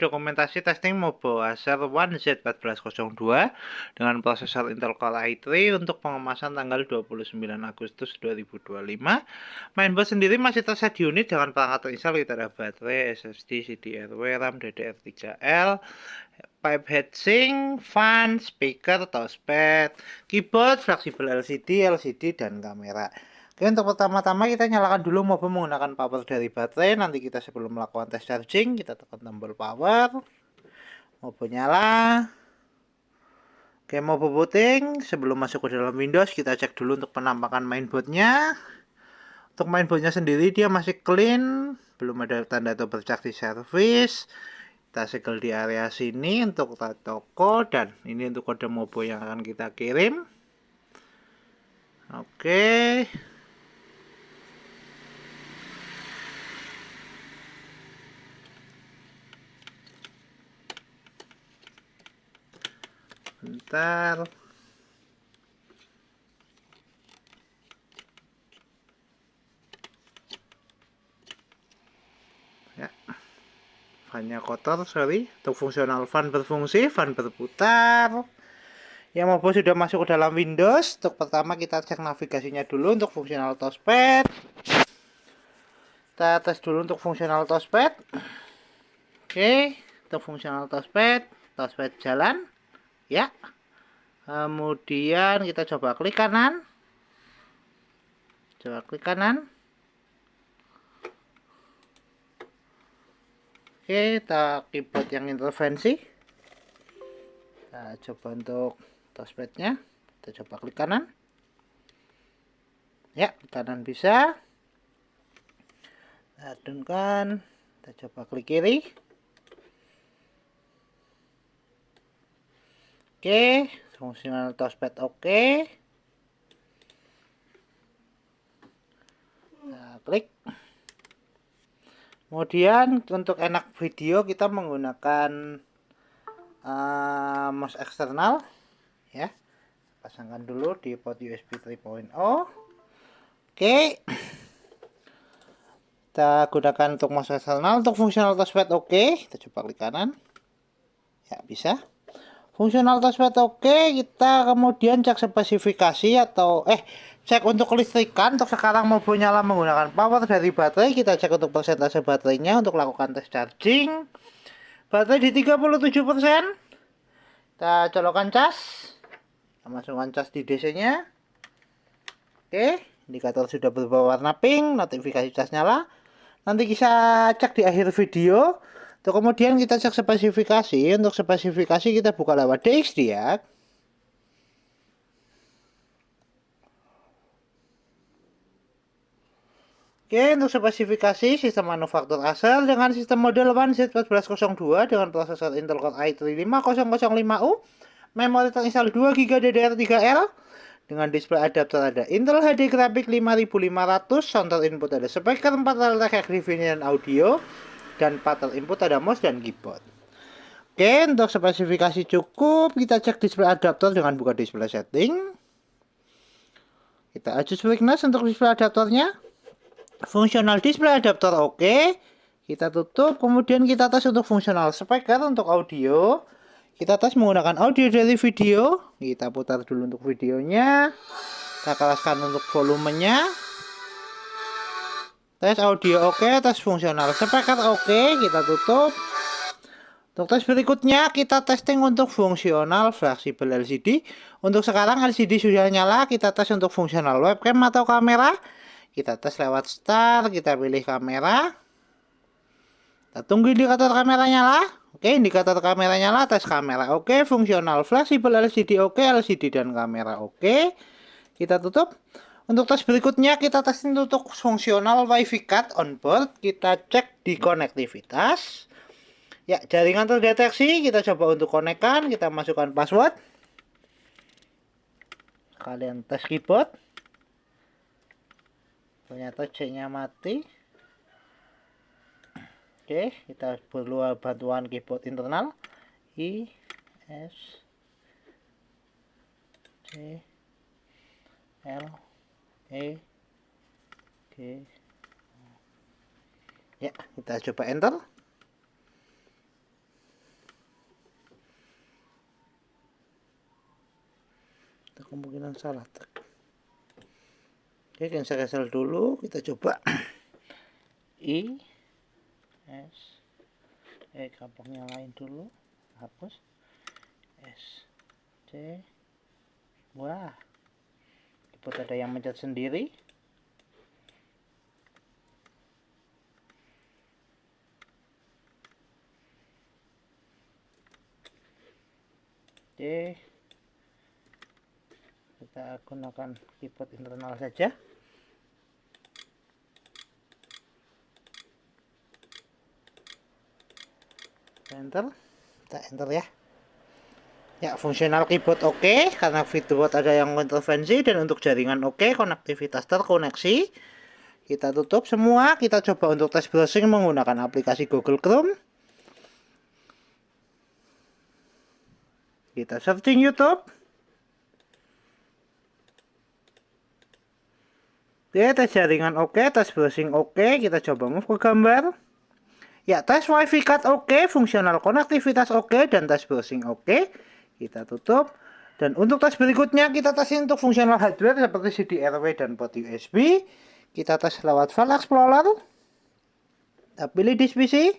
Dokumentasi testing Mobo Acer One Z1402 dengan prosesor Intel Core i3 untuk pengemasan tanggal 29 Agustus 2025. Mainboard sendiri masih tersedia unit dengan perangkat terinstall. Kita ada baterai, SSD, CD-RW, RAM DDR3L, pipe heatsink, fan, speaker, touchpad, keyboard, fleksibel LCD, dan kamera. Oke, untuk pertama-tama kita nyalakan dulu Mobo menggunakan power dari baterai. Nanti kita sebelum melakukan tes charging, kita tekan tombol power. Mobo nyala. Oke, Mobo booting. Sebelum masuk ke dalam Windows, kita cek dulu untuk penampakan mainboardnya. Untuk mainboardnya sendiri dia masih clean, belum ada tanda atau bercak di service. Kita segel di area sini untuk toko, dan ini untuk kode Mobo yang akan kita kirim. Oke. Bentar. Ya. Fannya kotor, sorry. Untuk fungsional fan berfungsi, fan berputar. Ya, Mobo sudah masuk ke dalam Windows. Untuk pertama kita cek navigasinya dulu untuk fungsional touchpad. Kita tes dulu untuk fungsional touchpad. Oke, untuk fungsional touchpad jalan. Ya. Kemudian kita coba klik kanan. Oke, kita keyboard yang intervensi. Kita coba untuk touchpadnya. Kita coba klik kanan. Ya, klik kanan bisa. Kita adunkan. Kita coba klik kiri. Oke, fungsional touchpad oke. Nah, klik. Kemudian untuk enak video kita menggunakan mouse eksternal, ya. Pasangkan dulu di port USB 3.0. Oke. Kita gunakan untuk mouse eksternal. Untuk fungsional touchpad oke. Kita coba klik kanan. Ya, bisa. Fungsional touchpad oke, kita kemudian cek spesifikasi atau cek untuk kelistrikan. Untuk sekarang Mobo nyala menggunakan power dari baterai. Kita cek untuk persentase baterainya untuk lakukan tes charging. Baterai di 37%. Kita colokkan cas. Kita masukkan cas di DC-nya. Oke, indikator sudah berubah warna pink, notifikasi cas nyala. Nanti kita cek di akhir video. Untuk kemudian kita cek spesifikasi. Untuk spesifikasi kita buka lewat DXD ya. Oke, untuk spesifikasi sistem manufaktur Acer dengan sistem model One Z1402 dengan prosesor Intel Core i3 5005U, memori terinstall 2GB DDR3L, dengan display adapter ada Intel HD Graphics 5500, sound input ada speaker 4 Realtek Definition Audio, dan pattern input ada mouse dan keyboard. Oke, untuk spesifikasi cukup, kita cek display adapter dengan buka display setting. Kita adjust brightness untuk display adapternya. Fungsional display adapter oke. Kita tutup, kemudian kita tes untuk fungsional speaker untuk audio. Kita tes menggunakan audio dari video. Kita putar dulu untuk videonya. Kita keraskan untuk volumenya. Tes audio oke, tes fungsional speaker oke, kita tutup. Untuk tes berikutnya kita testing untuk fungsional fleksibel LCD. Untuk sekarang LCD sudah nyala, kita tes untuk fungsional webcam atau kamera. Kita tes lewat start, kita pilih kamera. Kita tunggu indikator kamera nyala. Oke, indikator kamera nyala, tes kamera oke, fungsional fleksibel LCD oke, LCD dan kamera oke. Kita tutup. Untuk tes berikutnya kita tes untuk fungsional WiFi card on board. Kita cek di konektivitas. Ya, jaringan terdeteksi. Kita coba untuk konekkan. Kita masukkan password. Kalian tes keyboard. Ternyata C-nya mati. Oke, kita perlu bantuan keyboard internal. I S C L G. Ya, kita coba enter. kemungkinan salah. Oke, cancel dulu, kita coba. I S gampang nyalain dulu, hapus. S C. Wah, keyboard ada yang mencet sendiri. Oke, kita gunakan keyboard internal saja. Enter, kita enter ya. Ya, fungsional keyboard oke, karena keyboard ada yang intervensi, dan untuk jaringan oke, konektivitas terkoneksi. Kita tutup semua, kita coba untuk tes browsing menggunakan aplikasi Google Chrome. Kita searching YouTube. Oke, tes jaringan oke, tes browsing oke, kita coba move ke gambar. Ya, tes wifi card oke, fungsional konektivitas oke, dan tes browsing oke. Kita tutup. Dan untuk tes berikutnya kita tes untuk fungsional hardware seperti CD RW dan port USB. Kita tes lewat File Explorer. Kita pilih disk PC.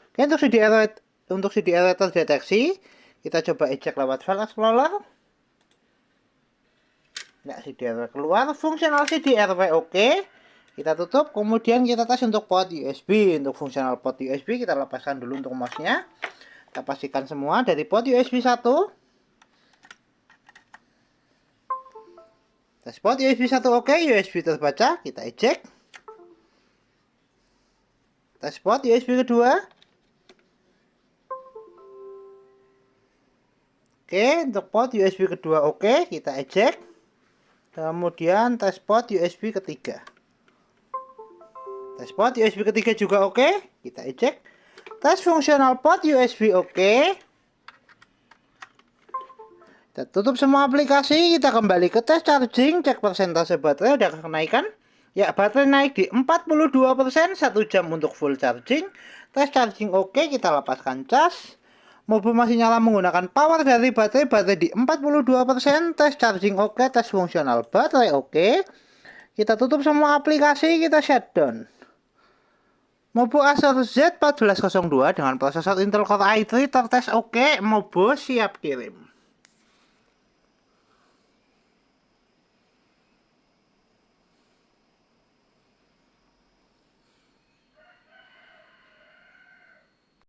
Oke, untuk CD RW terdeteksi. Kita coba eject lewat File Explorer. Nah, CD RW keluar. Fungsional CD RW oke. Kita tutup. Kemudian kita tes untuk port USB. Untuk fungsional port USB kita lepaskan dulu untuk mouse-nya. Kita pastikan semua dari port USB 1. Tes port USB 1 oke, USB terbaca, kita eject. Tes port USB kedua. Oke, untuk port USB kedua oke, kita eject. Kemudian tes port USB ketiga. Tes port USB ketiga juga oke, kita eject. Tes fungsional port USB oke. Kita tutup semua aplikasi, kita kembali ke tes charging, cek persentase baterai ada kenaikan. Ya, baterai naik di 42%, 1 jam untuk full charging. Tes charging oke, kita lepaskan cas. Mobil masih nyala menggunakan power dari baterai di 42%, tes charging oke, tes fungsional baterai oke. Kita tutup semua aplikasi, kita shutdown. Mobo Acer Z1402 dengan prosesor Intel Core i3 tertes oke, Mobo siap kirim.